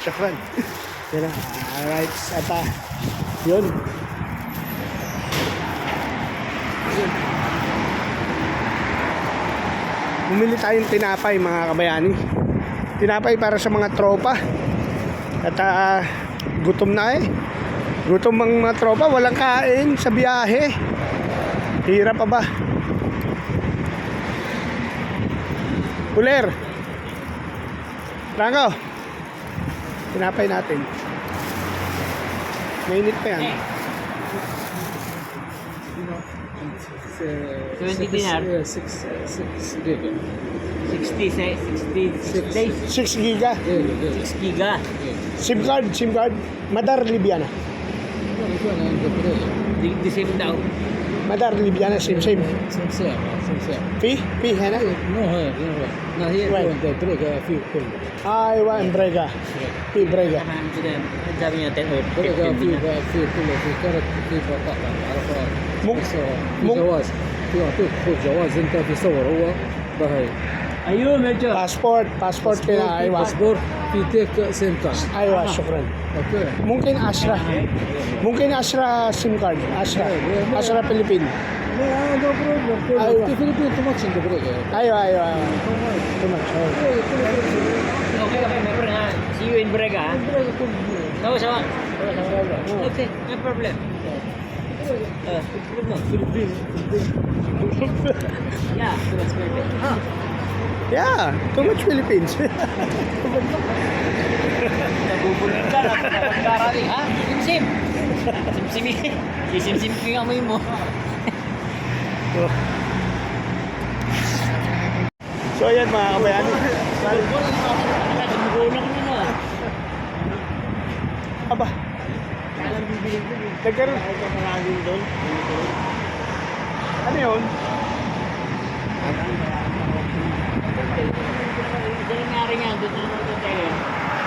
Shukran. Yan na. Alright. At yun. Bumili tayong tinapay mga kabayani. Tinapay para sa mga tropa. At gutom na eh. Gutom ang mga tropa. Walang kain sa biyahe. Hirap pa ba? Buler. Rango. Tinapay natin. Mainit pa yan. 20 dinar. 6 giga. 66 days. 6 giga. 6 giga. SIM card. Madar Libyana. The same daw. Madar Libyana, same. Sincere. Fee, है ना? No, no, here the break a few cool. Aywa, Brega. Fee Brega. Sabi to them, sabi niya 10 or Break a 15 dinar. few cool of the carrot كيف قطع عرفها. مو جواز في أعطيك خذ جواز أنت في صور هو بهاي. Ayun, medyo. passport kina aywa. باسبور في تيك سيم كارد. Aywa, shukran. اوكي. Mungkin Asra SIM card. Asra Philippine. لا نو بروبلم. أيوة. في فيلبين تماكسين تبريك. Aywa. Too much. Okay, may problem. See you in Brega. Ha? No, sama. Okay, no problem. فيلبين. Yeah, so that's perfect. Yeah, too much Philippines. Nabubulog ka, napagkarating, ha? Simsim! Simsimi. Sisimsim ko yung amoy mo. So ayan mga kabayani. Gulong nyo na. Aba, nagkaroon. Ano yun? Ito nangyari nga, doon na naman tayo.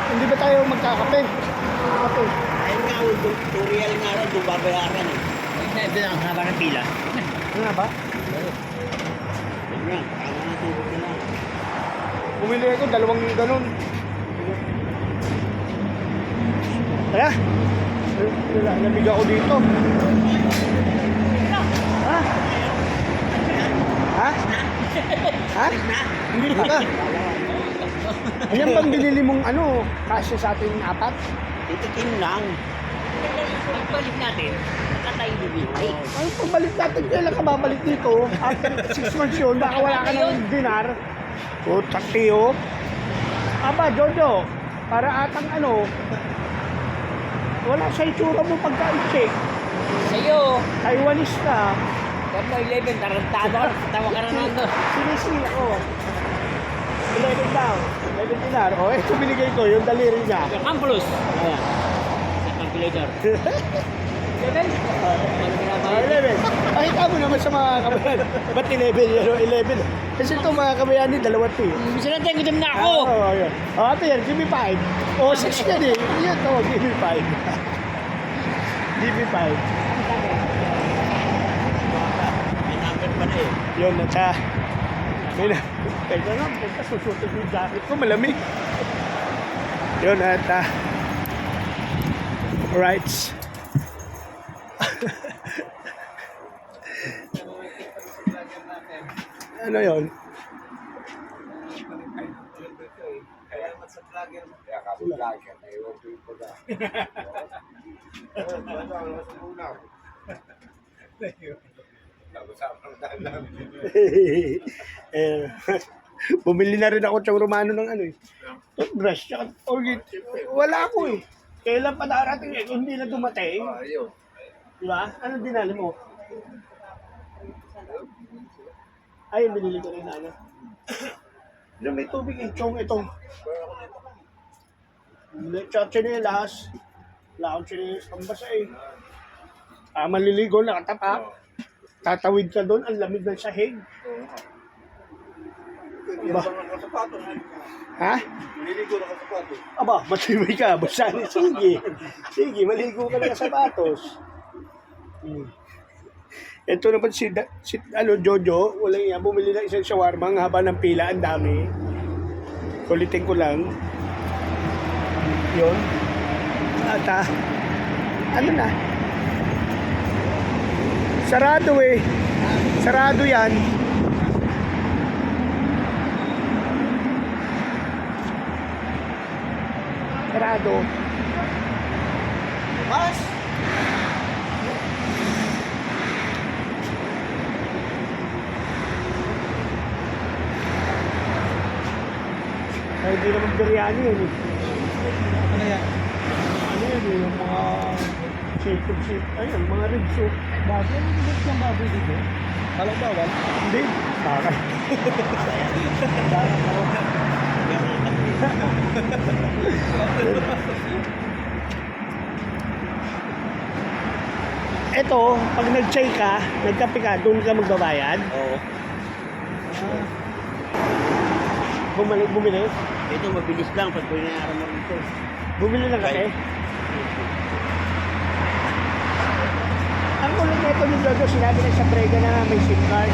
Hindi ba tayo magkakape? Ayun nga, tutorial nga rin, doon babayaran eh. Ito na ang haba ng pila. Ano nga ba? Ayun nga, kaya na tulog na. Bumili ako, 2 ganun. Tara! Nabig ako dito. Ha? Ha? Ha? Hindi ka. Ayan bang binili mong kasya sa ating 4? Titikin lang. Pagbalik natin, nakatay bibili. Ay, pagbalik natin, kailan ka babalik dito? After 6 months yun, baka wala ka ng dinar. O, taktiyo. Aba, Jojo, para atang wala sa itsura mo pagka-check. Sa'yo, Taiwanese ka. kung mo 11, tarantado ka, tawa ka na nando. Sinisili ako. 11 daw. 11 dinar. O, ito binigay ko, yung daliri niya. Kampulus. Ayan. Sa calculator. 11? Ano Ah, 11. Pakita mo naman sa mga kabayan. Ba't 11? Kasi ito mga kabayan ni 2 eh. Bisa natin, gutom na ako. Oo, yun. O, ito yan, give me 5. O, 6 yan eh. Yan to, give me 5. Give me 5. May number pa na eh. Yun, at may na. Teka nga, punta susutot yung jacket ko, malamig. Yun, at right. Ano yun? Kaya naman sa vlogger mo. Kaya ka vlogger, naiwan ko yung pagka. Bumili na rin ako sa Romano ng toothbrush. Wala ako eh. Kailan pa darating eh, kung hindi na dumating. Ayun. Diba? Anong dinali mo? Ay, binili ko rin na may tubig eh. Chong itong. Tsaka chinelas. Wala akong chinelas pambasa eh. Maliligo, nakatapak. Tatawid ka doon, ang lamig ng sahig. Ba? Ha? Nililigo na kasapatos. Aba, matibay ka. Basta sige. Sige, maligo ka ng sapatos. Ito naman si Jojo, walang iya, bumili na isang shawarma, ang haba ng pila, ang dami. Kulitin ko lang. Yun. At ano na? Sarado eh. Sarado yan. Sarado. Mas? Ay, hindi naman biryani yun eh. Ano yan? Ano yun eh, yung mga shape. Ayun, mga ribs oh. Baboy? Ano ba yung baboy dito? Walang bawal? Hindi. Bakit? Ito, pag nag-chai ka, nagkape ka, doon ka magbabayad. Oo. Bumili. Ito mabilis lang pag pinayaran mo rito. Bumili ng kape. Ang ulit nito ni Dodo, sinabi na sa prega na may SIM card.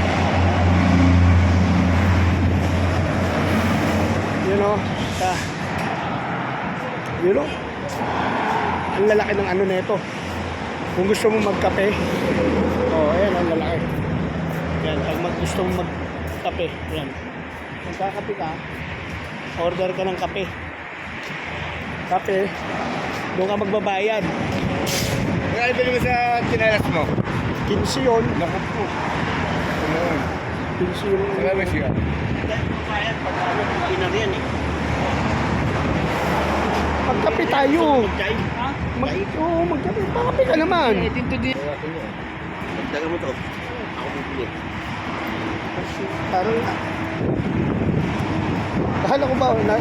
You know, ang lalaki ng ano nito. Kung gusto mo magkape, ayan, ang lalaki. Yan, pag gusto mo magkape, yan. Magkakape ka, order ka ng kape. Kape, doon ka magbabayad. Kaya ibili mo sa tinalas mo. 15 yun. Naku po. Ano yun? 15 yun. Salamat siya. Bayad pag ano, dinar yan eh. Magkape tayo. Chai. Oo, magkape. Magkape ka naman. Dito din. Magdaga mo to. Ako bibili. Kasi parang akala ko ba wala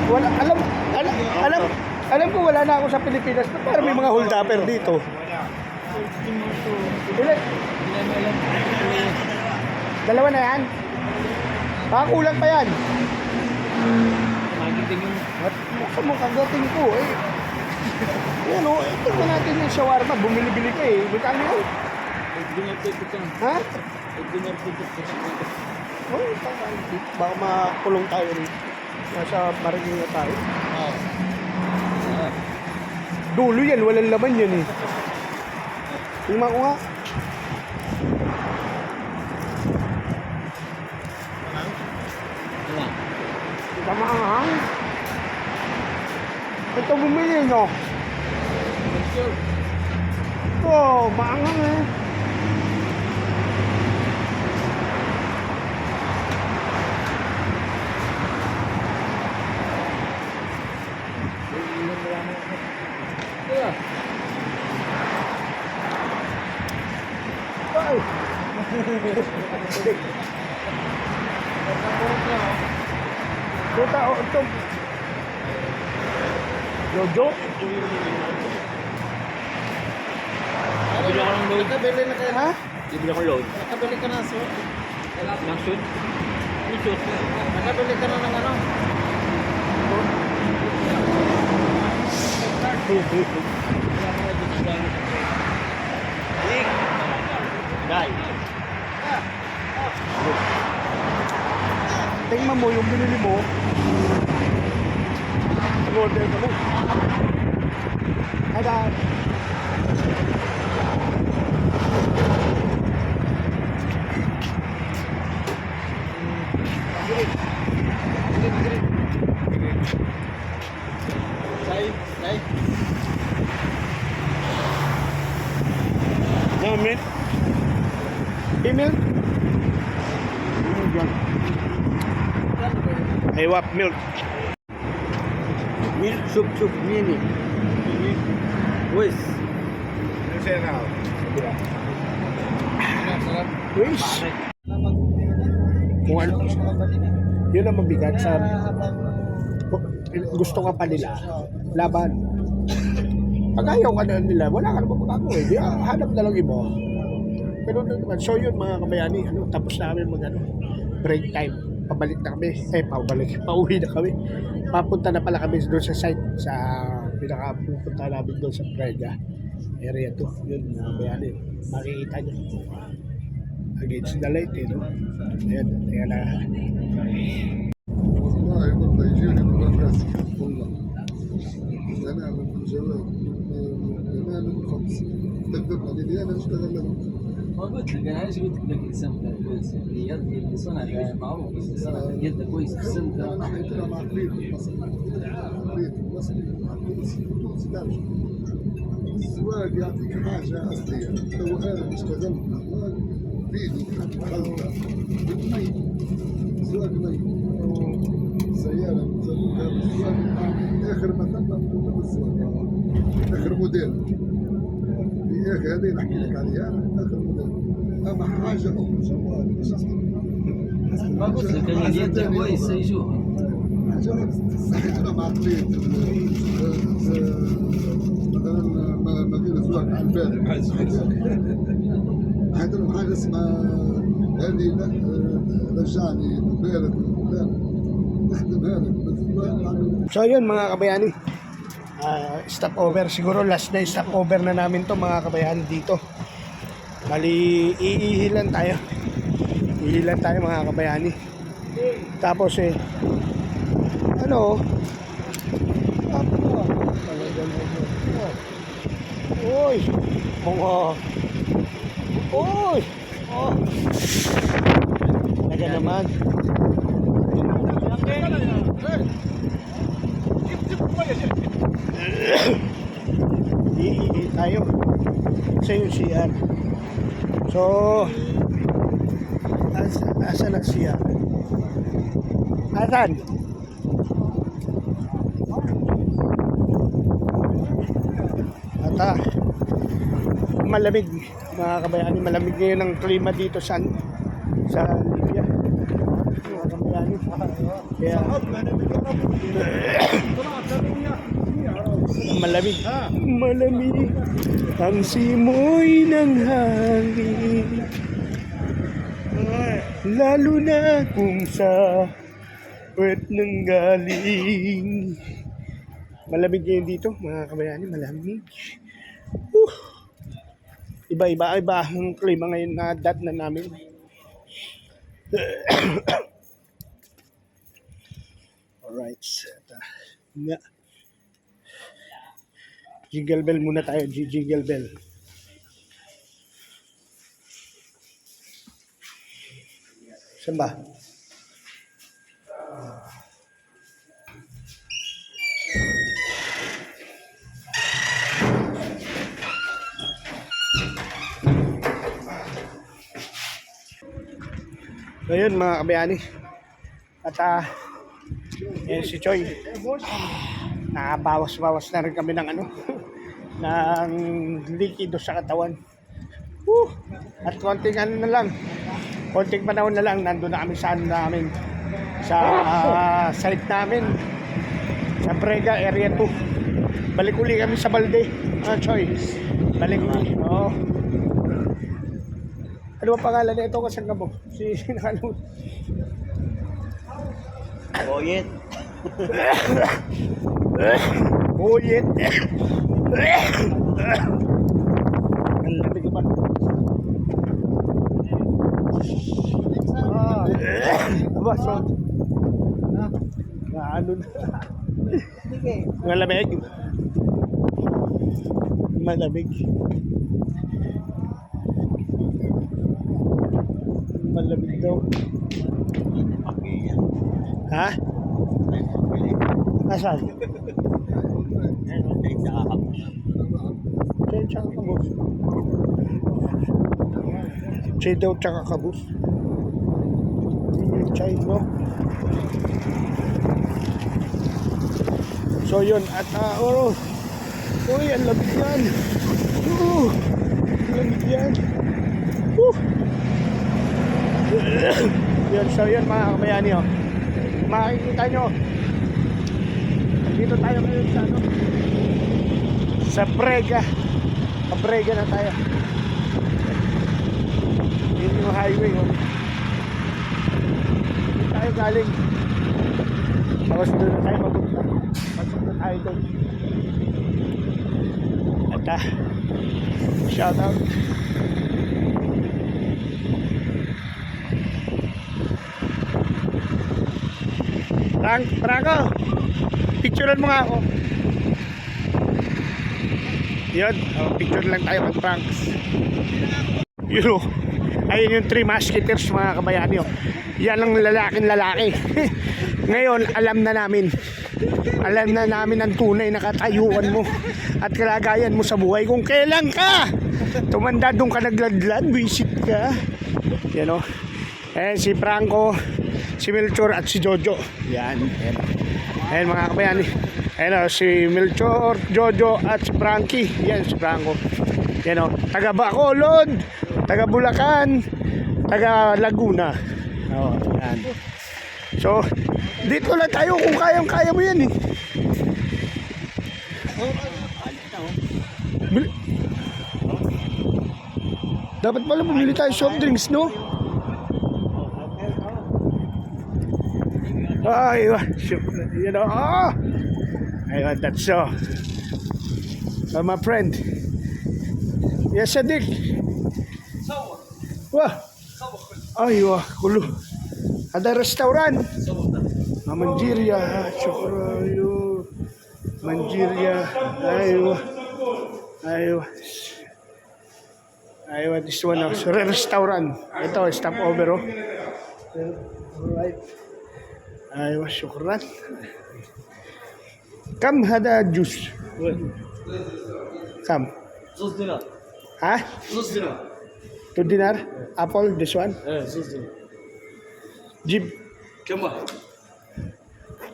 alam ko wala na ako sa Pilipinas pero parang may mga hold upper dito. Ilan? Dalawa na yan? Baka kulang pa yan. Magiting yung At buksan mo kagating ko eh. Yan o, tingnan natin yung shawarma. Bumili-bili ka eh. Magkano yun? dinar ticket yan. Ha? Dinar ticket kasi. Oh, baka makulong tayo rin. Nasa Maringin na tayo. Oo. Dulo yan, walang laman yan eh. Tingnan ko nga. Ano? Ito maanghang. Ito bumili no? Ito, maanghang eh. Ay! Puta, ito. Jojo? Bibili ako ng load. Nakabili na kayo. Ha? Bibili ako ng load. Nakabili ka na suit. Ng shoot? Yung shoot. Nakabili ka na ng ano. Dai. Tingnan mo yung binili mo. Order ka mo. Ada. No, milk. Milk. I want milk. Milk soup mini. Wes. Ano siya na? Wish. Kung ano, yun ang mabigat sa gusto ka pa nila, laban. Pag ayaw ka na nila, wala ka naman magagawa eh. Di, hanap na lang iba. Pero naman, so yun mga kabayani, tapos namin break time. Pabalik na kami. Pauwi na kami. Papunta na pala kami doon sa site, sa pinakapupunta namin doon sa Prega area to. Yun mga kabayani. Makikita nyo. Against the light eh, no? Ayan, kaya na. أنا من الجواب أنا من الخبز تذبنا لي أنا أشتغل لهم ما قلت لك انا ايش قلت لك السمكه كويس اليد اللي صنع معروف يد كويس في السمكه حيث أنا عقلية المصري عقلية المصري عقلية التونسي تعرف الزواج يعطيك حاجة أصلية لو أنا اشتغلت بيدي خلطة بالميت زواج ميت سيارة مزوجة بالزواج آخر ما ثم بالزواج آخر موديل يا أخي هذه نحكي لك عليها آخر موديل أما حاجة أخرى جوال مش أصلا ما قلت لك انا اليد كويس يشوفها حاجة صحيح أنا مع عقلية مثلا ما غير الزواج على البال عندنا حاجة اسمها هذه رجعني بالبلد نخدمها لك So yun mga kabayani, stop over, siguro last na stop over na namin to mga kabayani dito. Bali, iihilan tayo mga kabayani. Tapos uy, mga uy, naga naman. Iihi tayo sa yung CR. So asa na CR? Asan? Malamig mga kabayani, malamig ngayon ang klima dito sa Libya mga kabayani. Kaya malamig ang simoy ng hangin, lalo na kung sa puwet ng galing. Malamig ngayon dito mga kabayani, malamig. Iba ang klima ngayon na na namin. Alright, jingle bell muna tayo, jingle bell. Saan ba? So yun mga kabayani. At si Choy, nakabawas-bawas na rin kami ng ng likido sa katawan. At konting konting panahon na lang, nandun na kami sa site namin sa Brega Area 2. Balik uli kami sa Balde, Choy. Balik uli. Ano ba pangalan na ito? Kasang ka mo? Si nakalimutan. Boyet. Boyet. Ang lamig ba? Aba, so. Ano na? Malamig. Malamig. Malamig daw. Ha? Asan? Chay tsaka kabus. Chay daw tsaka kabus. Chay, no? So yun, at uy, ang lamig yan. Ang lamig yan. Yun, so yun mga kabayani, makikita nyo, dito tayo ngayon sa Brega. Brega na tayo. Yun yung highway, dito tayo galing. Tapos doon na tayo mapunta. Pasok na tayo doon. At shout out. Franco, picturean mo nga ako. Yun, picture lang tayo kay Franks. Yun o. Ayun yung 3 musketeers mga kabayani o. Yan ang lalaking lalaki. Ngayon, alam na namin. Alam na namin ang tunay na katayuan mo at kalagayan mo sa buhay. Kung kailan ka tumanda doon ka nagladlad, visit ka. Yan o. Eh, si Franco, si Melchor at si Jojo. Yan. Ayan mga kabayani. Ayan o, si Melchor, Jojo at si Frankie. Yan si Franco. Yan o, taga Bacolod, taga Bulacan, taga Laguna. O, yan. So, dito lang tayo kung kayang-kaya mo yan eh. Dapat pala bumili tayo soft drinks, no? Ay, you know, ayun, that's so. My friend. Yes, Sadik. Wah. Ay, wah, kulo. Ada restoran. Manjiria, Chokrayo. Manjiria. Aywa. Aywa. Aywa, this one. Restaurant. Ito, stop over. Oh. Alright. Aywa, syukran. Kam hada juice. Kam. Sus dinar. Ha? Sus dinar. 2 dinar. Apple, this one. sus dinar. Jib. كم واحد؟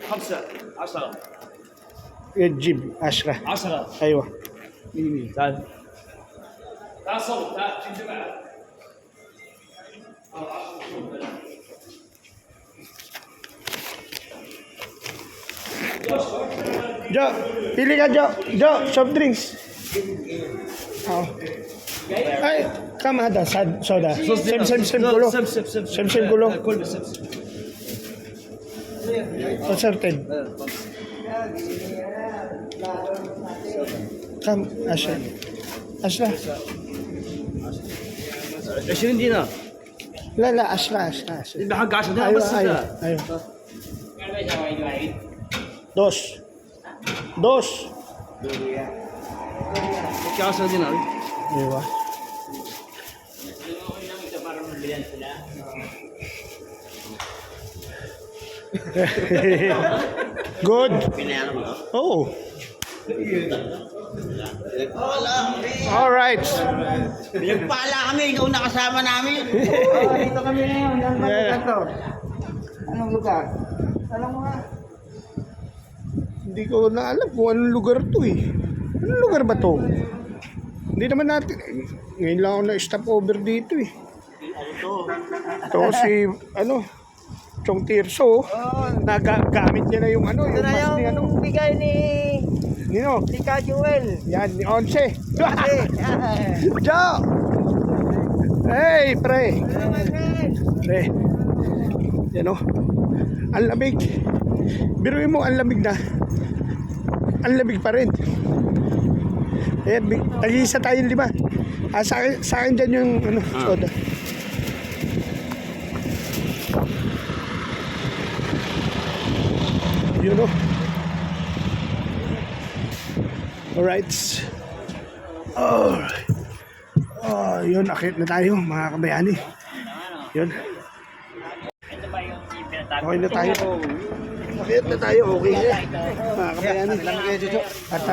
5 10 جيب 10. 10 ايوه. تعال تعال صوت تعال جيب معك Jo, pilih kan Jo? Jo, soft drinks. Oh. Ay, kam ada soda. Sem kulo. Sem kulo. كل بس Assorted. Kam asha. Asra. 20 دينار لا لا asra. بحق 10 دينار ايوه بس ايوه ايوه. Dos. 10 دينار Ewa. Good. Oh. All right. Pala kami, ikaw nakasama namin. Dito kami ngayon. Ang Yeah. to. Anong lugar? Alam mo nga. Hindi ko na alam kung anong lugar to eh. Anong lugar ba to? Hindi naman natin. Ngayon lang ako na-stop over dito eh. Ito si, Chong Tirso. Nagamit niya na yung yung Ito na mas ni yung bigay ni Nino. Ka Joel. Yan, ni Onse. Jo! Hey, pre. Pre. Yan o. Ang lamig. Biruin mo, ang lamig na. Ang lamig pa rin. Ayan, tag-isa tayong 5. Sa akin dyan yung soda. Yun o. Alright. Alright. Oh, yun, akit na tayo mga kabayani. Yun. Ito ba yung pinatago? Okay na tayo. Akit na tayo, okay na. Mga kabayani. At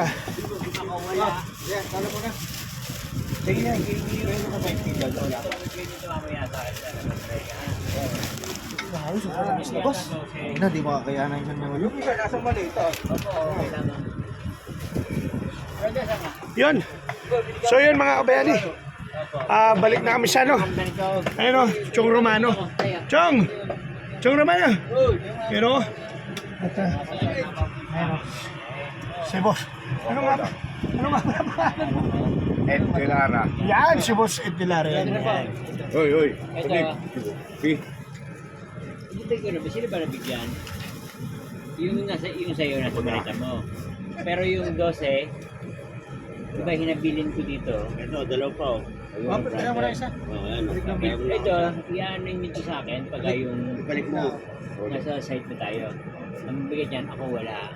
Na, di ba kakayanan siya ng ulo? yun. So yun mga kabayani. Balik na kami sa ayun o, Chong Romano. Chong Romano. Yun o. At ayun o. Si boss. Ano nga ba? Ed Pilara. Yan, si boss Ed Pilar. Yan. Hoy. Ito. Dito ko na ba? Sino ba nabigyan? Yung sa'yo nasa balita mo. Pero yung 12, diba hinabilin ko dito? ito dalaw pa Kaya mo na isa. Ito, i-ano nyo sa akin pag yung balik mo nasa site na tayo. Ang bigyan dyan, ako wala.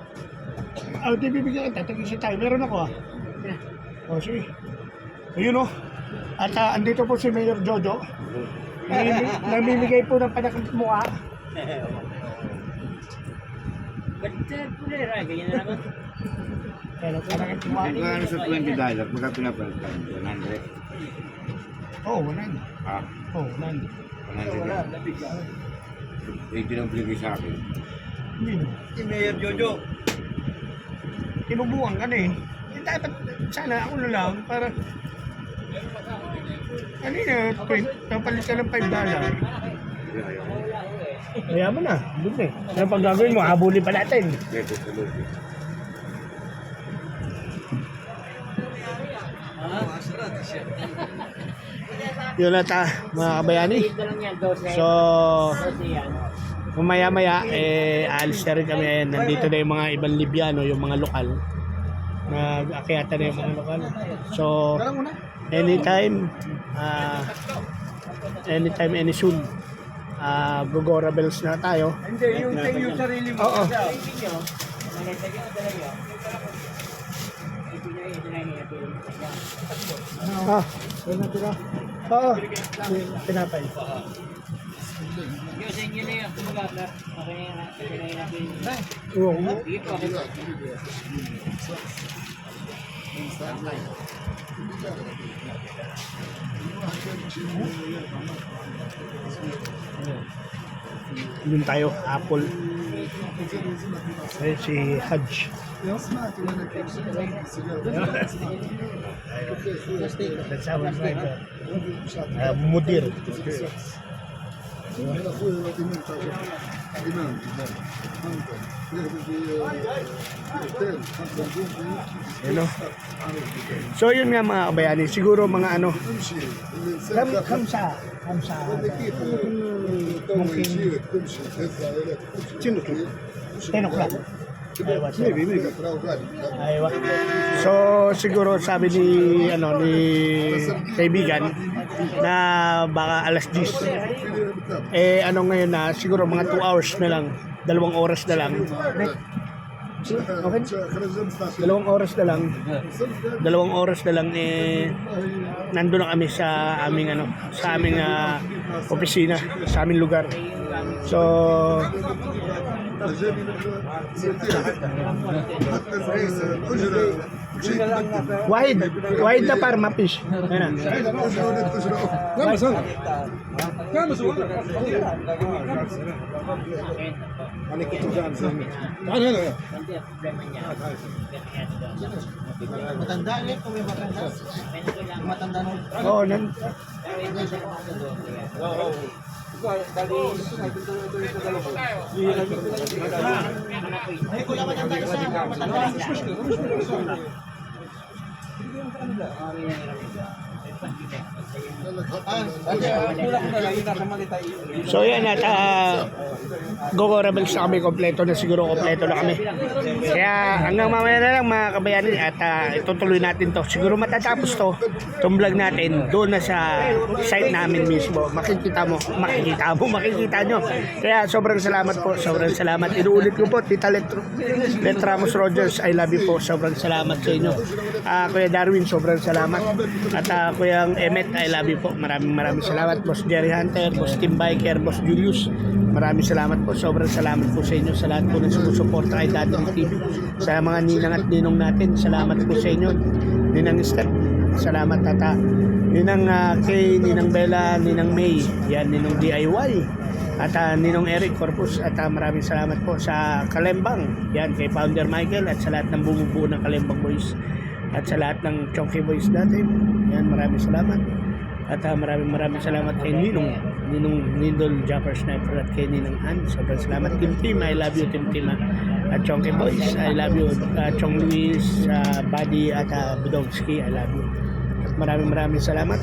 Di bibigyan kita. Tag-isa tayo. Meron ako O, sige. Ayun o. At andito po si Mayor Jojo. Namimigay po ng panakmukha. Ba't pulera? Ganyan na naman. Panakmukha. Ano sa $20? Magkano pinapalitan? 100? Oo, 100. Ha? Oo, 100. 100 Hindi lang binigay sa akin. Hindi na. Si Mayor Jojo. Tinubukan ka na eh. Dapat sana ako na lang para... Kanina, napalit ka ng $5. Kaya mo na, doon eh. Ano pag gagawin mo, habulin pa natin. Dito sa loob. Yun na ta, mga kabayani. Ito lang yan, 12. So, 12 yan. mamaya-maya, aalis na rin kami. Ayan, nandito na yung mga ibang Libyano, yung mga lokal. Nag-akyata na yung mga lokal. So, anytime, any soon, Gogora Bells na tayo. Hindi, yung sarili mo. Oo. Yun na tira. Oo, pinapay. Yung sa inyo na yun, kumagabla. Okay na yan. Okay na yan. Oo. Sige po, okay po. Yun tayo, Apple. Ayun si Hajj. سمعت وانا كيف That's our driver. Mudir. من اخوي الامام تاع الامام يهدي في اوتيل 5 نجوم You know? So yun nga mga kabayani, siguro mga ano, تمشي الانسان kamsa. كيف ممكن تمشي تهز عائلات تمشي 10 o'clock. Aywa, Aywa. So siguro sabi ni kaibigan na baka alas 10. Ano ngayon na siguro mga 2 hours na lang, 2 oras na lang. Okay? 2 oras na lang. 2 oras na lang nandun na kami sa aming opisina, sa aming lugar. So واحد نفر ما فيش هنا Matanda niya, kung may matanda. Matanda nun. oh nan Ay, kung lang matanda isa, matanda. So yan at Gogora Bells na kami, kompleto na siguro, kompleto na kami. Kaya hanggang mamaya na lang mga kabayani at itutuloy natin to. Siguro matatapos to, itong vlog natin doon na sa site namin mismo. Makikita nyo. Kaya sobrang salamat po, sobrang salamat. Inuulit ko po, Tita Letramos Rogers, I love you po. Sobrang salamat sa inyo. Kuya Darwin, sobrang salamat. At Kuya Emmet, I love you po. Maraming salamat. Boss Jerry Hunter, Boss Tim Biker, Boss Julius. Maraming salamat po. Sobrang salamat po sa inyo. Sa lahat po na sumusuporta kay Dating TV. Sa mga ninang at ninong natin, salamat po sa inyo. Ninang Step, salamat tata. Ninang Kay, Ninang Bella, Ninang May, yan, Ninong DIY. At Ninong Eric Corpus. At maraming salamat po sa Kalembang. Yan, kay Founder Michael at sa lahat ng bumubuo ng Kalembang Boys. At sa lahat ng Chonky Boys natin. Yan, maraming salamat. At maraming salamat kay Nindol Japper Sniper at kay Ninang Han. Sobrang salamat. Team, I love you, Team. At Chonky Boys, I love you. Chong Luis, Buddy at Budowski, I love you. At maraming salamat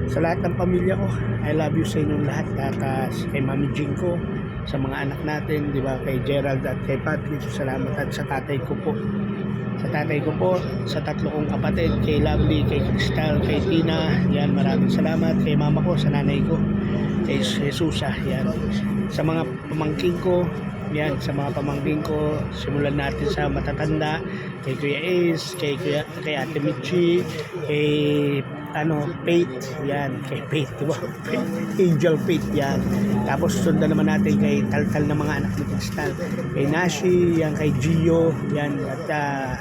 sa lahat ng pamilya ko. I love you sa inyong lahat. At kay Mami Jinko, sa mga anak natin, di ba, kay Gerald at kay Patrick, salamat. At sa tatay ko po, sa 3 kong kapatid, kay Lovely, kay Crystal, kay Tina, yan, maraming salamat. Kay mama ko, sa nanay ko, kay Jesusa, yan. Sa mga pamangkin ko, Yan, sa mga pamangkin ko, simulan natin sa matatanda, kay Kuya Ace, kay Ate Michi, kay Faith, yan, kay Faith, diba? Angel Faith, yan. Tapos sundan naman natin kay Taltal na mga anak ni Kristal, kay Nashi, yan, kay Gio, yan, at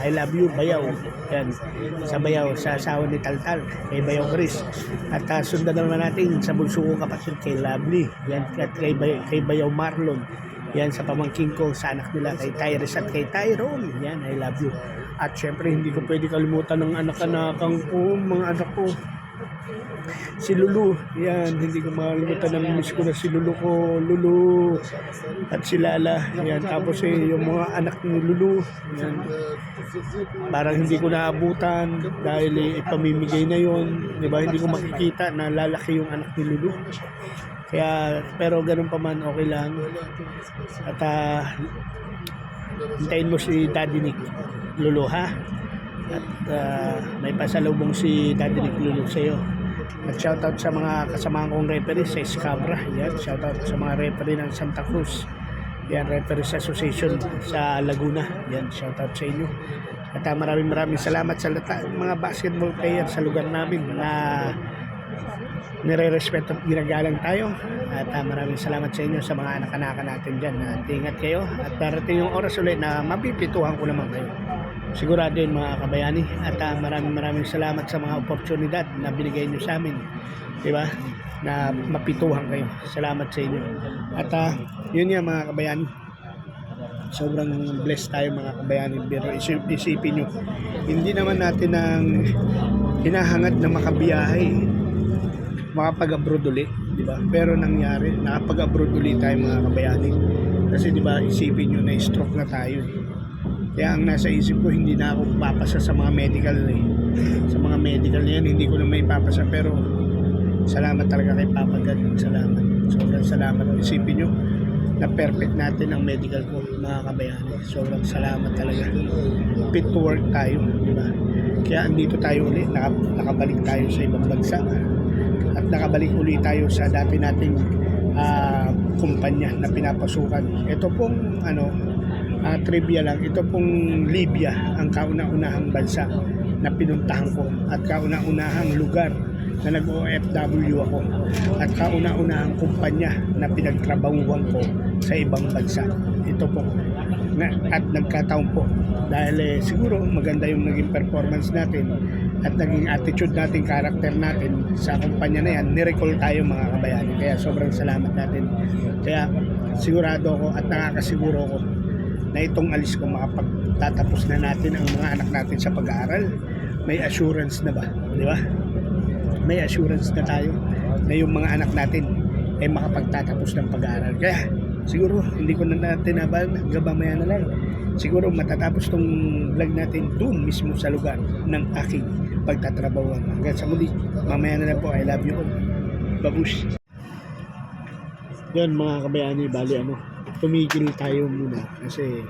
I love you, Bayaw, yan, sa Bayaw, sa asawa ni Taltal, kay Bayaw Chris. At sundan naman natin sa bunso kong kapatid kay Lovely, yan, at kay Bayaw Marlon, yan, sa pamangkin ko, sa anak nila kay Tyrese at kay Tyrone, yan, I love you. At syempre hindi ko pwede kalimutan ng anak-anakang ko, mga anak ko, si Lulu, yan, hindi ko makalimutan ng miss ko na si Lulu ko, Lulu, at si Lala, yan, tapos yung mga anak ni Lulu, yan, parang hindi ko naabutan dahil ipamimigay na yon, di ba, hindi ko makikita na lalaki yung anak ni Lulu. Kaya, pero ganun pa man, okay lang. At hintayin mo si Daddy Nick Lulu, ha? At may pasalubong si Daddy Nick Lulu sa'yo. At shoutout sa mga kasamahan kong referee sa Escabra. Yan, shoutout sa mga referee ng Santa Cruz. Yan, Referees Association sa Laguna. Yan, shoutout sa inyo. At maraming salamat sa mga basketball player sa lugar namin na nire-respeto at ginagalang tayo. At maraming salamat sa inyo sa mga anak-anakan natin dyan. Ingat kayo at darating yung oras ulit na mapipituhan ko naman kayo. Sigurado yun mga kabayani. At maraming salamat sa mga oportunidad na binigay nyo sa amin, diba, na mapituhan kayo. Salamat sa inyo. At yun yan mga kabayani, sobrang blessed tayo mga kabayani. Pero isipin nyo, hindi naman natin ang hinahangad na makabiyahe, makapag-abroad ulit, di ba? Pero nangyari, nakapag-abroad ulit tayo mga kabayani. Kasi di ba, isipin nyo na stroke na tayo. Kaya ang nasa isip ko, hindi na ako papasa sa mga medical sa mga medical na yan, hindi ko na may papasa. Pero salamat talaga kay Papa God. Salamat. Sobrang salamat. Isipin nyo na perfect natin ang medical ko mga kabayani. Sobrang salamat talaga. Fit to work tayo, di ba? Kaya andito tayo ulit, nakabalik tayo sa ibang bansa. At nakabalik ulit tayo sa dati nating kumpanya na pinapasukan. Ito pong trivia lang, ito pong Libya ang kauna-unahang bansa na pinuntahan ko at kauna-unahang lugar na nag-OFW ako at kauna-unahang kumpanya na pinagtrabahuan ko sa ibang bansa. Ito po at nagkataon po dahil siguro maganda yung naging performance natin at naging attitude natin, character natin sa kumpanya na yan, nirecall tayo mga kabayani. Kaya sobrang salamat natin. Kaya sigurado ko at nakakasiguro ko na itong alis ko makapagtatapos na natin ang mga anak natin sa pag-aaral. May assurance na ba? Di ba? May assurance na tayo na yung mga anak natin ay makapagtatapos ng pag-aaral. Kaya siguro hindi ko na natin hanggang mamaya na lang. Siguro matatapos tong vlog natin doon mismo sa lugar ng aking pagtatrabawan. Hanggang sa muli, mamaya na lang po. I love you all. Babush. Yan mga kabayani, bali tumigil tayo muna kasi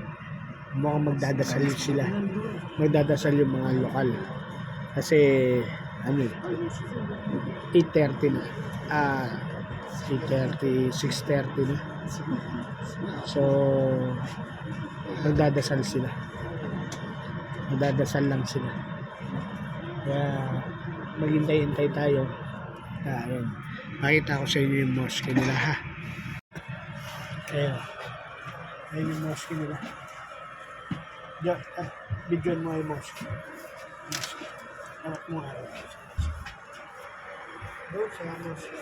mukhang magdadasal sila. Magdadasal yung mga lokal. Kasi 8:30 na. 8:30, 6:30 na. So magdadasal sila. Magdadasal lang sila. Kaya maghintay-hintay tayo. Ayun. Makita ko sa inyo yung mosque nila, ha. Ayun. Ayun yung mosque nila. Diyan, bigyan mo yung mosque. Anak mo nga. Doon sa mosque.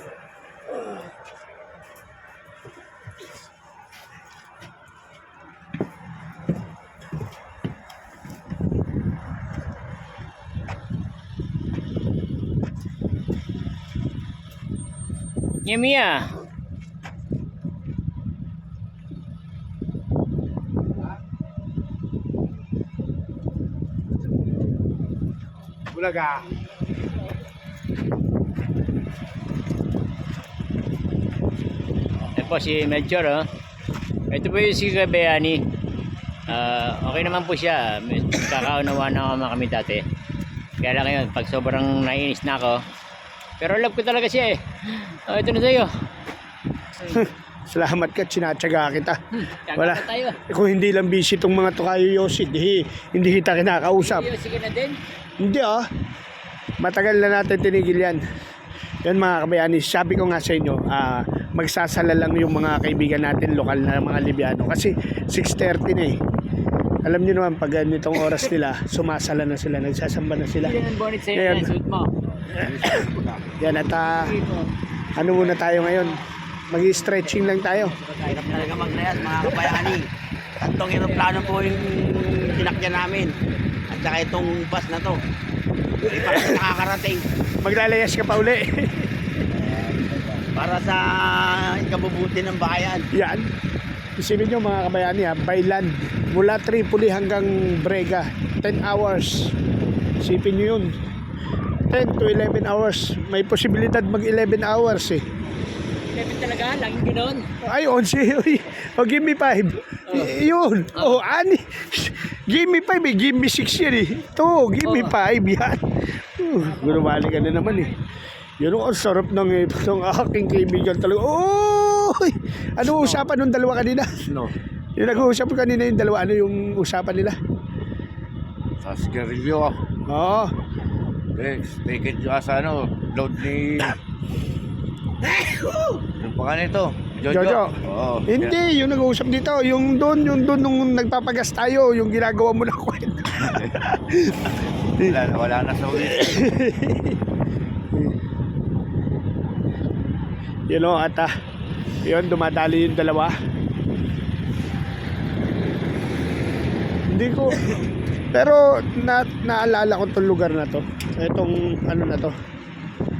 Mia. Bulaga. Ito po si Melchor, oh. Ito po yung si Kabayani. Okay naman po siya. Kakaunawaan na naman kami dati. Kaya lang ngayon, pag sobrang naiinis na ako. Pero love ko talaga siya eh. Ito na sa'yo. Salamat ka, sinatsaga kita. Wala. Kakain tayo. Kung hindi lang busy itong mga tukayo Yossi, hindi kita kinakausap. Sige na din. Hindi matagal na natin tinigil yan. Yan mga kabayani, sabi ko nga sa inyo, magsasala lang yung mga kaibigan natin, lokal na mga Libyano. Kasi 6:30 na eh. Alam niyo naman, pag ganitong oras nila, sumasala na sila, nagsasamba na sila. Hindi ng bonnet sa'yo Ngayon. na suit mo. Yan at ano muna tayo ngayon? Mag-stretching lang tayo. Hirap talaga maglayas, mga kabayani. Tatlong aeroplano po yung tinakya namin. At saka itong bus na to. Hindi pa kami nakakarating. Maglalayas ka pa uli. Para sa ikabubuti ng bayan. Yan. Isipin nyo mga kabayani by land. Mula Tripoli hanggang Brega. 10 hours. Isipin nyo yun. 10 to 11 hours. May posibilidad mag 11 hours eh. Kevin talaga, laging ganoon. Ay, 11. Uy. O, give me 5. Yun. O, ani. Give me 5 eh. Give me 6 yan eh. Ito, give me 5 yan. Gurumali ka na naman eh. Yun ang sarap ng aking kaibigan talaga. Oy! Ano usapan ng dalawa kanina? No. Yung nag-uusap kanina yung dalawa, ano yung usapan nila? Sa sigarilyo. Oo. Take it sa load ni... Yung pangalan ito? Jojo. Oo. Hindi, yung nag-uusap dito, yung doon nung nagpapagas tayo, yung ginagawa mo na kwento. Wala na sa ulit. You know, at yun, dumadali yung dalawa. Hindi ko, pero naalala ko itong lugar na to. Itong ano na to.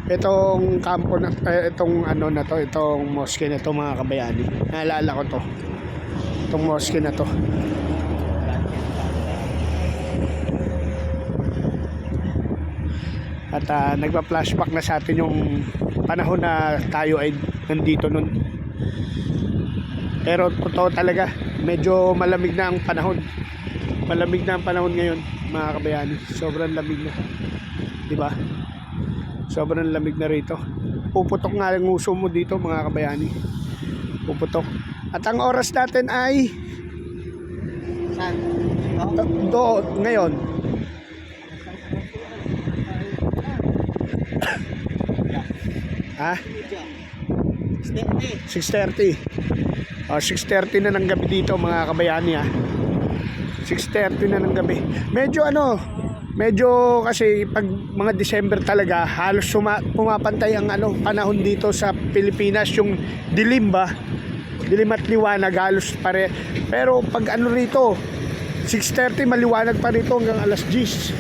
Itong kampo na, itong ano na to, itong mosque na to mga kabayani. Naalala ko to. Itong mosque na to. At nagpa-flashback na sa atin yung panahon na tayo ay nandito nun. Pero totoo talaga, medyo malamig na ang panahon. Malamig na ang panahon ngayon, mga kabayani. Sobrang lamig na. 'Di ba? Sobrang lamig na rito. Puputok nga ang uso mo dito, mga kabayani. Puputok. At ang oras natin ay Saan? ngayon. Ha? 6:30. 6:30 na ng gabi dito mga kabayani ha. 6:30 na ng gabi. Medyo kasi pag mga December talaga halos pumapantay ang panahon dito sa Pilipinas, yung dilim ba? Dilim at liwanag halos pare. Pero pag rito 6:30 maliwanag pa rito hanggang alas 10.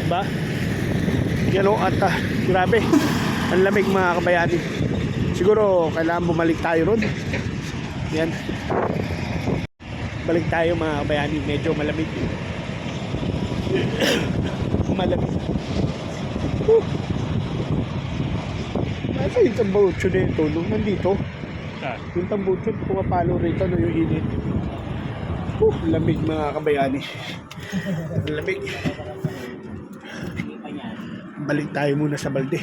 Diba? Yan at grabe. Ang lamig mga kabayani. Siguro kailangan bumalik tayo ron. Yan. Balik tayo mga kabayani. Medyo malamig. Malamig. Nasa yung tambucho nito nung nandito. Yung tambucho pumapalo rito no, yung init. Lamig mga kabayani. Lamig. Balik tayo muna sa balde.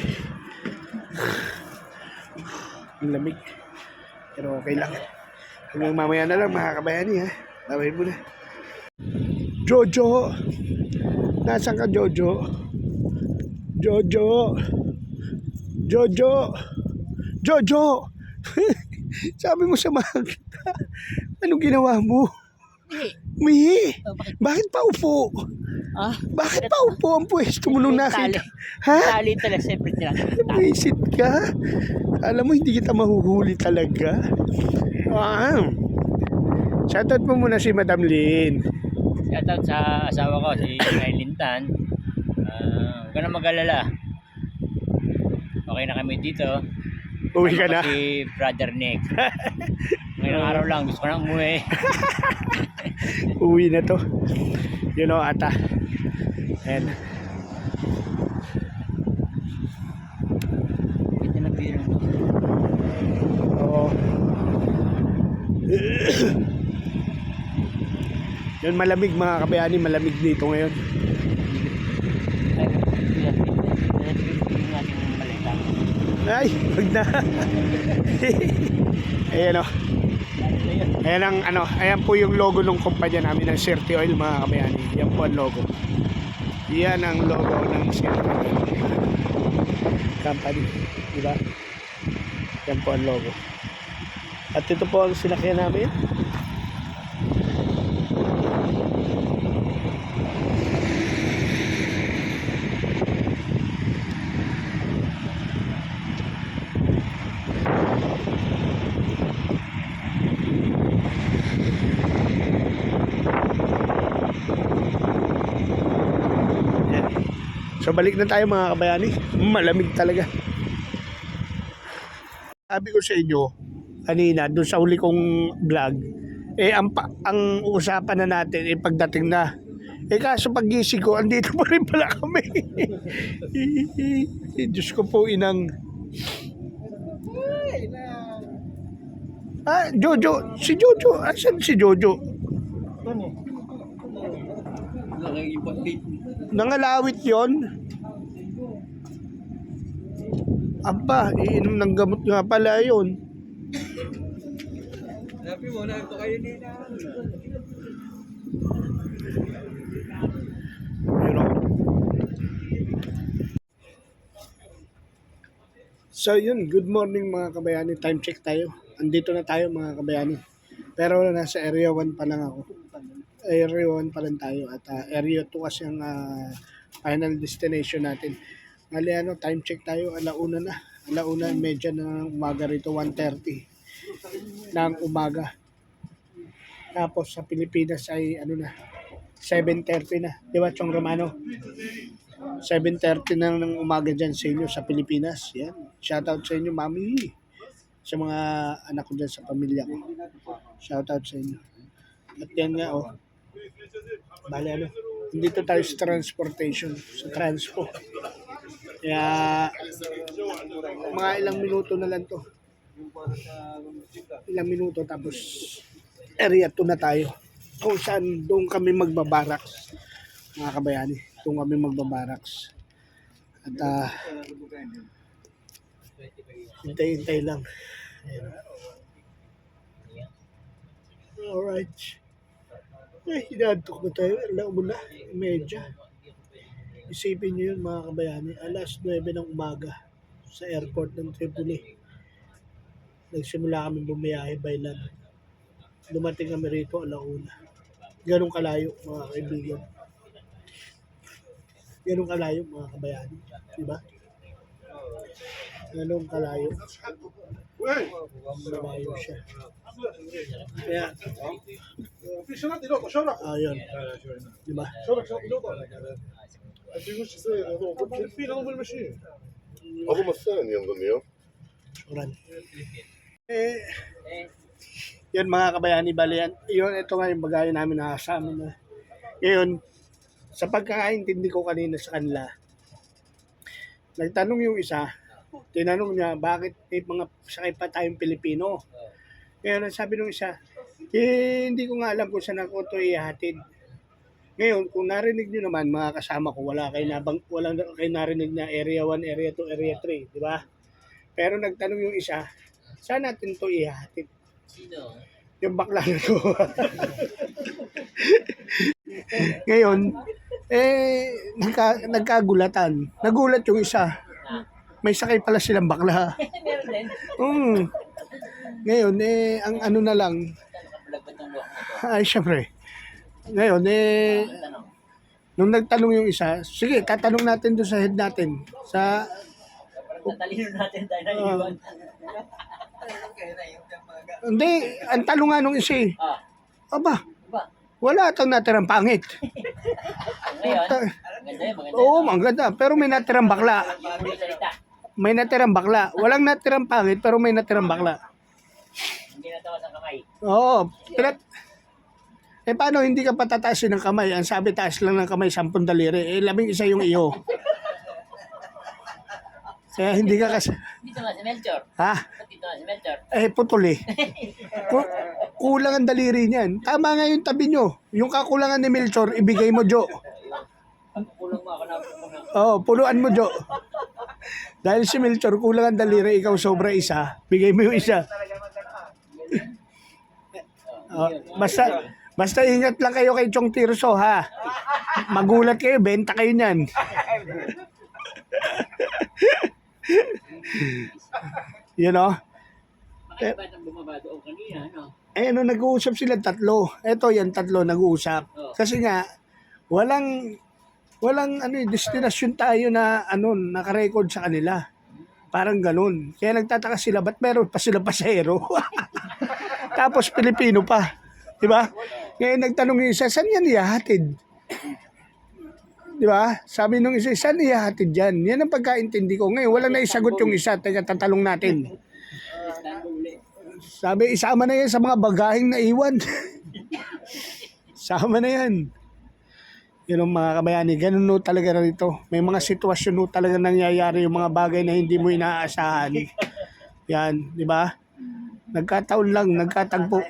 Ang lamig. Pero okay lang. Hanggang mamaya na lang mga kabayani ha. Tawin mo na. Jojo! Nasaan ka Jojo? Jojo! Jojo! Jojo! Sabi mo sa mga kita. Anong ginawa mo? Mihi! Bakit pa upo? Bakit pa upo ang pwesto mo nung nakita? Ha? Tali talaga, siyempre nila. Visit ka? Alam mo, hindi kita mahuhuli talaga. Shoutout mo muna si Madam Lynn. Shoutout sa asawa ko, si Maylin Tan. Huwag ka na mag-alala. Okay na kami dito. Uwi ka na. Si Brother Nick. Ngayong araw lang, gusto ko na umuwi. Uwi na to. You know, ata. And Ito na biro mo. oo. Yun, malamig mga kabayani, malamig dito ngayon. Ay, wag na. Ayan o. Ayan ang ano, ayan po yung logo ng kumpanya namin ng Sirte Oil mga kabayani. Yan po ang logo. Yan ang logo ng Sirte Oil Company. Diba? Yan po ang logo. At ito po ang sinakyan namin. So balik na tayo mga kabayani. Malamig talaga. Sabi ko sa inyo kanina doon sa huli kong vlog, ang usapan na natin pagdating na. Kaso paggising ko, andito pa rin pala kami. Diyos ko po inang. Jojo. Si Jojo. Asan si Jojo? Nangalawit yon. Aba, iinom ng gamot nga pala yun. Sabi mo, nagto kayo nila. So yun, good morning mga kabayani. Time check tayo. Andito na tayo mga kabayani. Pero nasa area 1 pa lang ako. Area 1 pa lang tayo. At area 2 kasi ang final destination natin. Mali time check tayo. Alauna na. Alauna medya ng umaga rito. 1:30 ng umaga. Tapos sa Pilipinas ay 7:30 na. Di ba Chong Romano? 7:30 na ng umaga dyan sa inyo sa Pilipinas. Yan. Shoutout sa inyo, mami. Sa mga anak ko dyan sa pamilya ko. Shoutout sa inyo. At yan nga, bale dito tayo sa transportation, sa transpo. Kaya, mga ilang minuto na lang to. Ilang minuto, tapos area 2 na tayo. Kung saan doon kami magbabaraks, mga kabayani. Doon kami magbabaraks. At, hintay-hintay lang. Ayan. Alright. Hinantok na tayo. Alam mo na, medya. Isipin nyo yun mga kabayani. Alas 9 ng umaga sa airport ng Tripoli. Nagsimula kami bumiyahe by land. Dumating kami rito alauna. Ganong kalayo mga kaibigan. Ganong kalayo mga kabayani. Diba? Ganong kalayo. Malayo siya. Kaya, ayun. Diba? هم الثاني ينظن يوم Suran. Yan mga kabayani, bali yan. Ito nga yung bagay namin na sa amin na. Ngayon, sa pagkakaintindi ko kanina sa kanila, nagtanong yung isa, tinanong niya, bakit may mga sakay pa tayong Pilipino? Ngayon, sabi nung isa, hindi ko nga alam kung saan ako ito ihatid. Ngayon, kung narinig nyo naman, mga kasama ko, walang kayo narinig na Area 1, Area 2, Area 3, di ba? Pero nagtanong yung isa, saan natin ito ihatid? Sino? Yung bakla na to. Ngayon, nagkagulatan. Nagulat yung isa. May sakay pala silang bakla. Ngayon, ang ano na lang, ay syempre. Ngayon, nung nagtanong yung isa, sige, tatanong natin doon sa head natin. Tatalino natin tayo na iwan. Hindi, ang tanong nga nung isa aba, wala atang natirang pangit. Ngayon, maganda yun, maganda. Oo, maganda. Pero may natirang bakla. Yung salita. May natirang bakla. Walang natirang pangit, pero may natirang bakla. Hindi natawa sa kamay. Oo. Paano hindi ka patataasin ng kamay? Ang sabi, taas lang ng kamay, 10 daliri. 11 yung iyo. Kaya hindi ka kasi... Dito nga si Melchor. Ha? Ba't dito nga si Melchor? Putol eh. Kulang ang daliri niyan. Tama nga yung tabi nyo. Yung kakulangan ni Melchor, ibigay mo, Jo. Kulang mo ako na. Oo, puluan mo, Jo. Dahil si Melchor, kulang ang daliri, ikaw sobra isa, bigay mo yung isa. Oh, basta ingat lang kayo kay Chong Tirso, ha? Magulat kayo, benta kayo niyan. You know? Bakit ba nang bumaba doon kanina, no? Nag-uusap sila tatlo. Eto yan, tatlo nag-uusap. Kasi nga, walang destinasyon tayo na naka-record sa kanila. Parang ganun. Kaya nagtataka sila, ba't meron pa sila pasahero? Tapos Pilipino pa. Diba? Ngayon nagtanong yung isa, saan yan ihahatid? Diba? Sabi nung isa, saan ihahatid yan? Yan ang pagkaintindi ko. Ngayon, walang naisagot yung isa. Teka, tatalong natin. Sabi, isama na yan sa mga bagaheng naiwan. Sama na yan. Yun ang mga kabayani, ganun no talaga rito. May mga sitwasyon no talaga nangyayari yung mga bagay na hindi mo inaasahan. Yan, di ba? Nagkataon lang, nagkatagpo.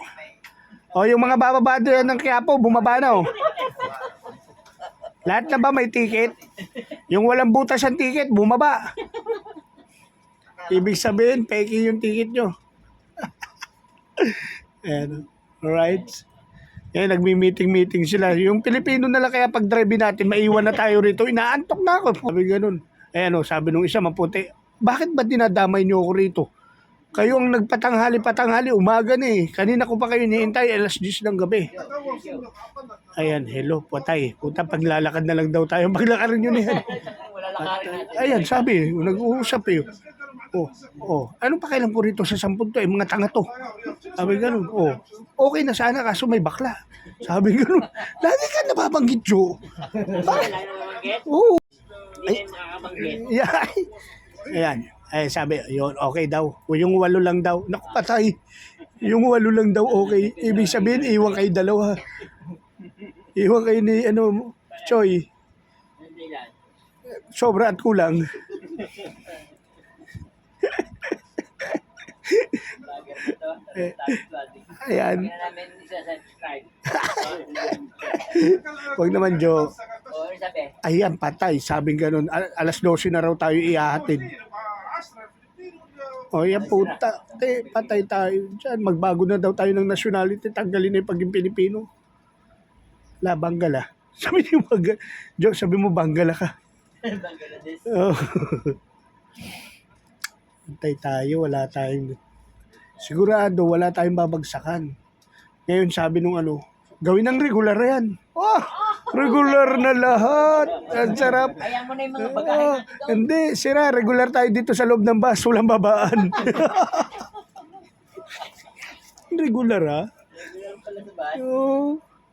O yung mga bababado yan ng Quiapo, bumaba na oh. Lahat na ba may ticket? Yung walang butas ang ticket, bumaba. Ibig sabihin, peki yung ticket nyo. Ayan, alright. Yan, nagmi-meeting sila. Yung Pilipino na lang kaya pag drive natin, maiwan na tayo rito. Inaantok na ako. Sabi ganun. Ayan o, sabi nung isa, maputi. Bakit ba dinadamay niyo ako rito? Kayo ang nagpatanghali, umaga na eh. Kanina ko pa kayo hinihintay, alas 10 ng gabi. Ayan, hello, patay. Puta, paglalakad na lang daw tayo. Paglakarin yun yan. Ayan, sabi, nag-uusap eh. Anong pakialam ko rito sa 10 to? Mga tanga to. Sabi ganun, okay na sana kaso may bakla. Sabi ganun, lagi ka nababanggit, Joe. Oo. Hindi na makakabanggit. Ayan. Ay, sabi, yun, okay daw. O yung 8 lang daw. Naku, patay. Yung 8 lang daw, okay. Ibig sabihin, iwan kayo dalawa. Iwan kayo ni, Choy. Sobra at kulang. Ayan. Huwag naman, Joe. Ayan, patay. Sabing ganun. Alas 12 na raw tayo ihahatid. Yan puta. Patay tayo. Diyan, magbago na daw tayo ng nationality. Tanggalin na yung paging Pilipino. Bangala. Sabi niyo, Joe, sabi mo, Bangala ka. Bangladesh. Patay tayo. Wala tayong... Sigurado, wala tayong babagsakan. Ngayon, sabi nung gawin ng regular yan. Regular na lahat. Ang sarap. Ayaw mo na yung mga bagahe. Hindi, sira. Regular tayo dito sa loob ng bus. Walang babaan. Regular, ha?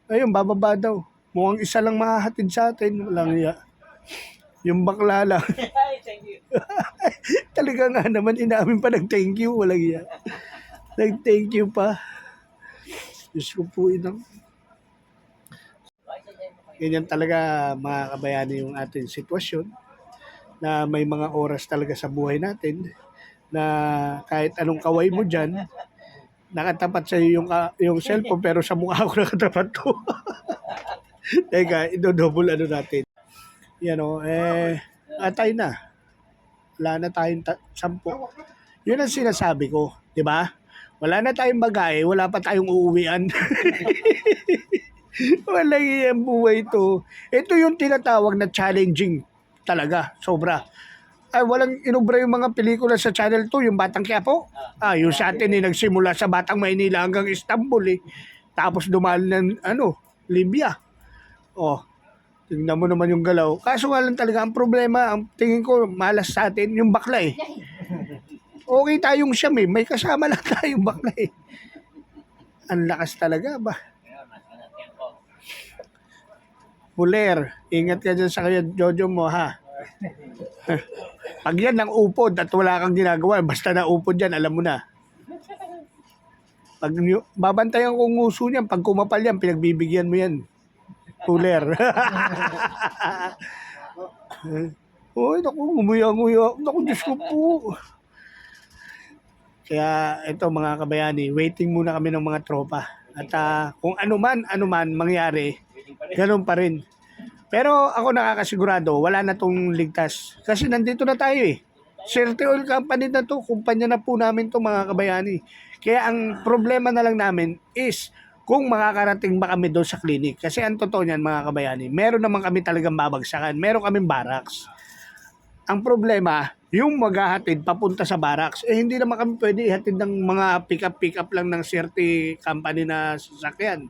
Ayun, bababa daw. Mukhang isa lang mahahatid sa atin. Walang iya. Yung bakla lang. Thank you. Talaga nga naman, inamin pa nag-thank you. Walang iya. Nag-thank you pa. Diyos ko po, inang. Ganyan talaga mga kabayani yung ating sitwasyon na may mga oras talaga sa buhay natin na kahit anong kaway mo dyan, nakatapat sa yung cellphone pero sa mukha ko nakatapat to. Teka, idodouble natin. Atay na. Wala na tayong 10. Yun ang sinasabi ko, di ba? Wala na tayong bagay, wala pa tayong uuwian. Walang iyang buhay to. Ito yung tinatawag na challenging talaga, sobra. Ay, walang inubra yung mga pelikula sa Channel 2, yung Batang Quiapo. Yung sa atin nagsimula sa Batang Maynila hanggang Istanbul Tapos dumaan ng Libya. Tingnan mo naman yung galaw. Kaso nga lang talaga, ang problema, ang tingin ko, malas sa atin, yung bakla Okay tayong siyam may kasama lang tayong bakla Ang lakas talaga ba? Buler, ingat ka dyan sa kaya Jojo mo, ha? Pag yan ang upod at wala kang ginagawa, basta na upod yan, alam mo na. Pag babantayan kong nguso niyan, pag kumapal yan, pinagbibigyan mo yan. Buler. Naku, umuya-nguya. Naku, Diyos ko po. Kaya ito mga kabayani, waiting muna kami ng mga tropa. At kung anuman mangyari, ganun pa rin. Pero ako nakakasigurado, wala na tong ligtas. Kasi nandito na tayo Serte Oil Company na to, kumpanya na po namin to mga kabayani. Kaya ang problema na lang namin is kung makakarating ba kami doon sa clinic. Kasi ang totoo niyan mga kabayani, meron naman kami talagang babagsakan. Meron kaming barracks. Ang problema, yung maghahatid papunta sa barracks, hindi naman kami pwede ihatid ng mga pick-up lang ng Serte Company na sasakyan.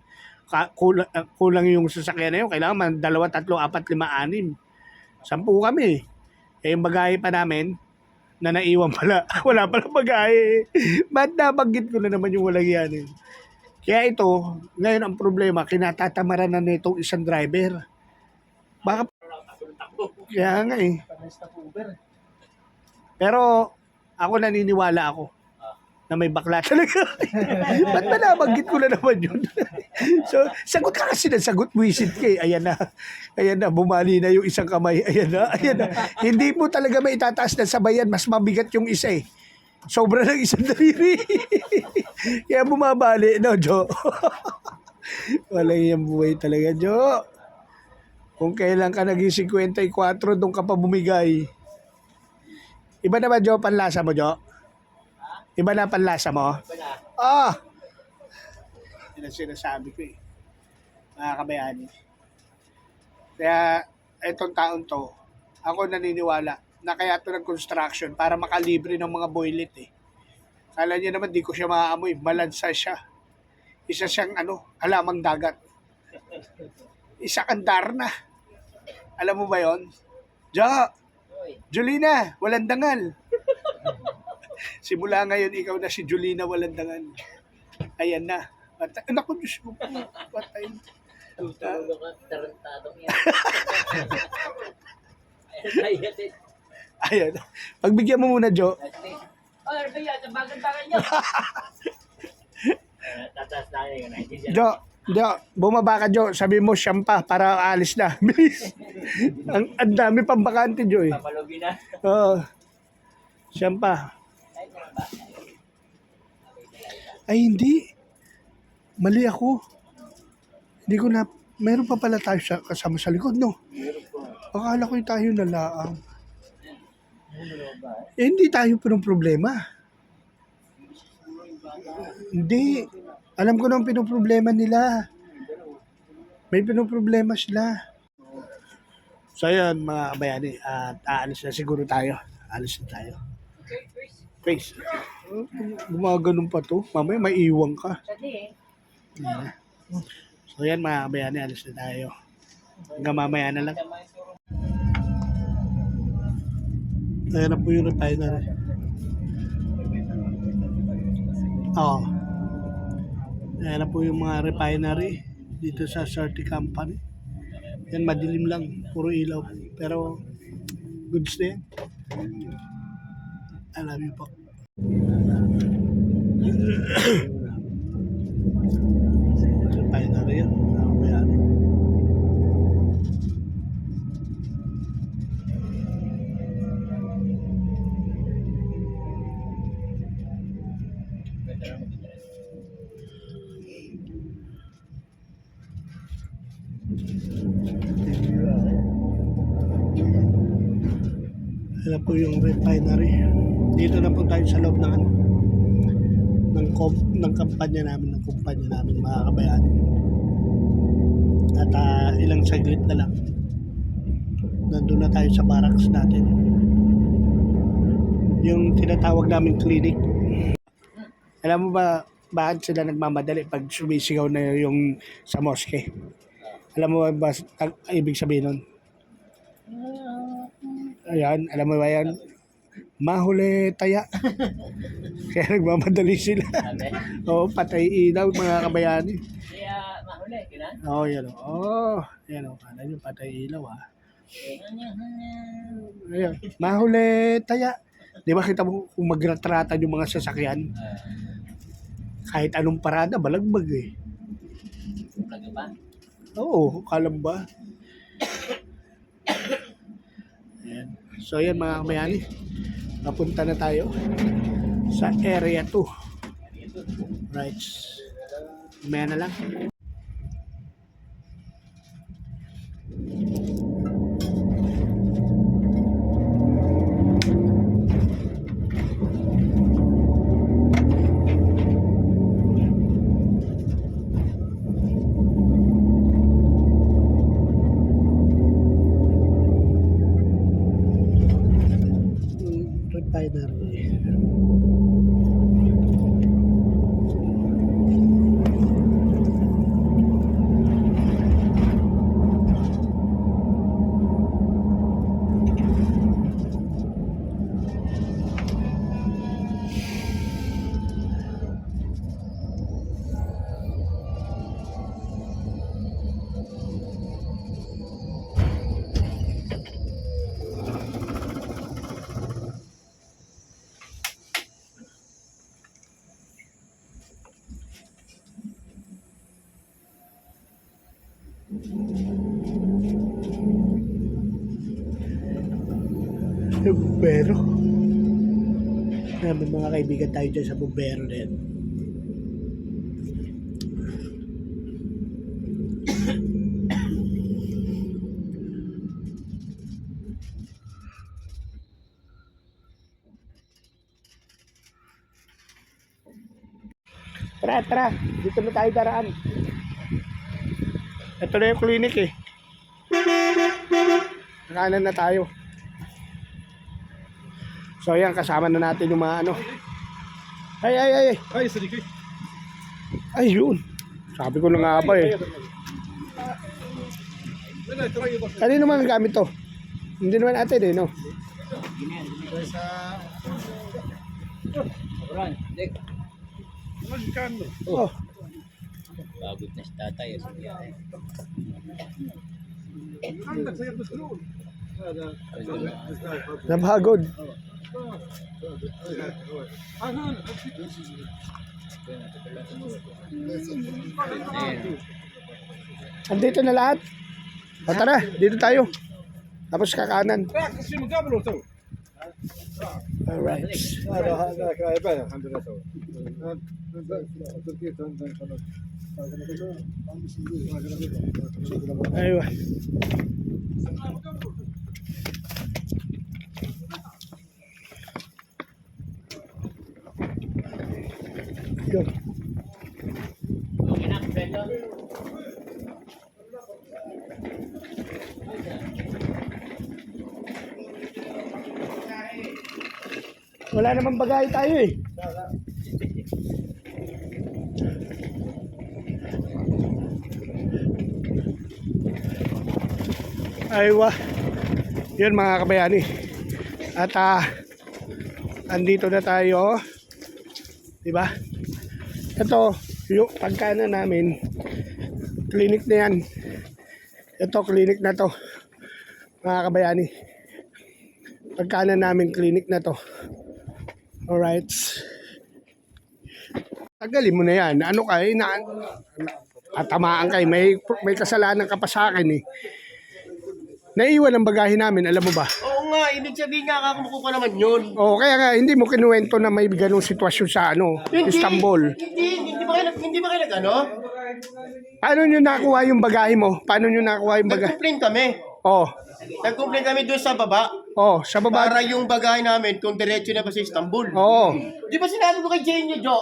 Kulang yung sasakyan na yun. Kailangan man 2, 3, 4, 5, 6. 10 kami. Yung bagahe pa namin, na naiwan pala. Wala pala bagahe. Ba't nabanggit ko na naman yung walang yan eh. Kaya ito, ngayon ang problema, kinatatamaran na nitong isang driver. Baka... Kaya nga eh. Pero ako naniniwala ako na may bakla talaga. Ba't ba nabanggit ko na naman yun? So, sagot ka kasi ng sagot, wisit ka eh. Ayan na, bumali na yung isang kamay. Ayan na. Hindi mo talaga may itataas na sabayan, mas mabigat yung isa eh. Sobra ng isang daliri. Kaya bumabali, no, Jo? Walang yung buhay talaga, Jo. Kung kailan ka naging 54, doon ka pa bumigay. Iba na ba, Jo, panlasa mo, Jo? Iba na panlasa mo? Ah! Yun ang sinasabi ko eh. Mga kabayani. Kaya, itong taon to, ako naniniwala na kaya ito ng construction para makalibre ng mga boylet eh. Kala niya naman, di ko siya maaamoy. Malansa siya. Isa siyang halamang dagat. Isa kang Darna. Alam mo ba yon? Jo! Julina, walang dangal. Simula ngayon, ikaw na si Julina Walandangan. Ayan na. Naku, Diyos mo. Patay. Tutulog ka, tarantadong yan. Ayan. Pagbigyan mo muna, Jo. Oh, ano yan? Bagan-bagan niyo. Tataas na yun. Jo, bumaba ka, Jo. Sabi mo, siyam pa para alis na. Bilis. Ang dami pang bakante, Jo. Eh. Papalugi na. Oo. Siyam pa. Ay, hindi. Mali ako. Hindi ko na... Meron pa pala tayo kasama sa likod, no? Akala ko yung tayo na laang. Hindi tayo problema. Hindi. Alam ko na ang pinoproblema nila. May pinoproblema sila. So, yun, mga kabayani. At aalis na siguro tayo. Aalis na tayo. Face. Gumaganon pa to. Mamaya may iwang ka. Yan. So yan mga kabayani, alis na tayo. Hanggang mamaya na lang. Ayan na po yung refinery. Oo. Ayan na po yung mga refinery dito sa Serte Company. Yan, madilim lang. Puro ilaw. Pero goods na yan. I love you po. Refinery yan. Mayari. Ayan po yung refinery. Dito na po tayo sa loob ng kumpanya namin, mga kabayani. At ilang saglit na lang, nandun na tayo sa barracks natin. Yung tinatawag namin clinic. Alam mo ba bakit sila nagmamadali pag sumisigaw na yung sa mosque? Alam mo ba ibig sabihin nun? Ayan, alam mo ba yan? Mahuli taya. Kaya nagmamadali sila. Oo, patay ilaw mga kabayani. Kaya mahuli, kailan? Oo, yan o. Oo, yan o. Kala nyo patay ilaw Ayan, mahuli taya. Di ba kita mo kung magratratan yung mga sasakyan? Kahit anong parada, balagbag eh. Talaga ba? Oo, kalam ba? Ayan. So yan mga kabayani. Napunta na tayo sa area 2. Right. Maya na lang. Bumbero. May mga kaibigan tayo dyan sa bumbero din. Tara, tara. Dito na tayo daraan. Ito na yung clinic eh. Nakanan na tayo. So ayan, kasama na natin yung mga ano. Ay. Ay, sedikit. Ayun. Sabi ko na nga ba eh. Kanino naman gamit to? Hindi naman atin eh, no? Oh, Pagod na si tatay. Sa biyahe. nabagod. Andito na lahat. O tara, dito tayo. Tapos kakanan. Alright. Aywa. Go. Okay na, Beto. Wala namang bagay tayo eh. Aywa. Yun mga kabayani. At andito na tayo. Diba? Ito, yung pagkana namin, clinic na yan. Ito, clinic na to. Mga kabayani. Pagkana namin, clinic na to. Alright. Tagalin mo na yan. Ano ka eh, atamaan kay. May kasalanan ka pa sa akin eh. Naiwan ang bagahe namin, alam mo ba? Oo nga, ibig sabihin nga kakamuko ka naman yun. Oo, kaya nga, hindi mo kinuwento na may ganong sitwasyon sa Istanbul. Hindi ba kayo nag-ano? Paano nyo nakuha yung bagahe mo? Paano nyo nakuha yung bagahe? Nag-complain kami. Oh, Nag-complain kami doon sa baba. sa baba. Para yung bagay namin kung diretso na ba sa Istanbul. Oo. Di ba sinabi ko kay Jenny, Jo?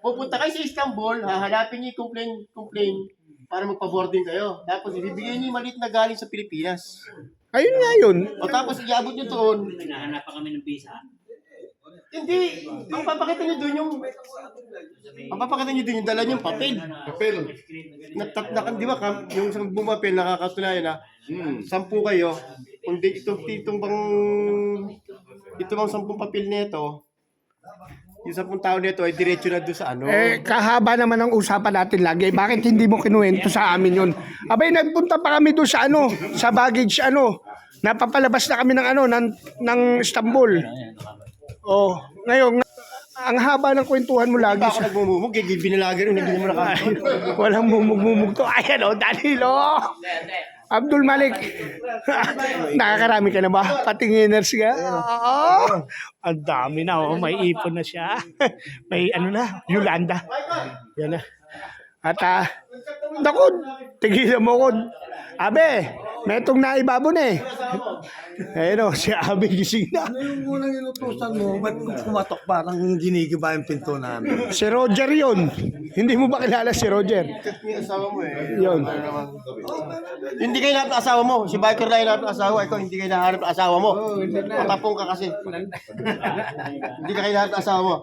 Pupunta kayo sa Istanbul, hahanapin niyo yung complain para magpa-boarding kayo. Tapos ibibigay niyo yung maliit na galing sa Pilipinas. Ayun nga yun. O tapos iabot niyo doon. Hinahanap pa kami ng visa. Hindi. Ang papakita niyo doon yung dala niyong papel. Di ba yung sa bumapel nakakatunayan na 10 kayo. Kung di itong bang 10 papel nito, yung 10 tao nito ay diretso na doon sa ano. Kahaba naman ang usapan natin lagi. Bakit hindi mo kinuwento sa amin yun? Abay, nagpunta pa kami doon sa sa baggage Napapalabas na kami ng Istanbul. Oh, ngayon, ang haba ng kwentuhan mo lagi. Ako nagmumumug, binalagan yung hindi mo nakakain. Walang mumug-mumug to. Ayan Danilo. Abdul Malik. Nakakarami ka na ba? Patinginers ka? Oo. Ang dami na. May ipon na siya. May Yolanda. Yan na. At, naku, tigilan mo ko. Abe, May itong naibabon eh. Ayun o, si Abi gising na. Ano yung unang inutusan mo? Ba't kumatok parang ginigiba yung pinto namin? Si Roger yun. Hindi mo ba kilala si Roger? Yung asawa mo eh. Yun. Hindi kayo nahanap ng asawa mo. Si biker na hinahanap ng asawa. Ikaw hindi kayo nahanap ng asawa mo. Patapong ka kasi. Hindi ka kayo nahanap ng asawa mo.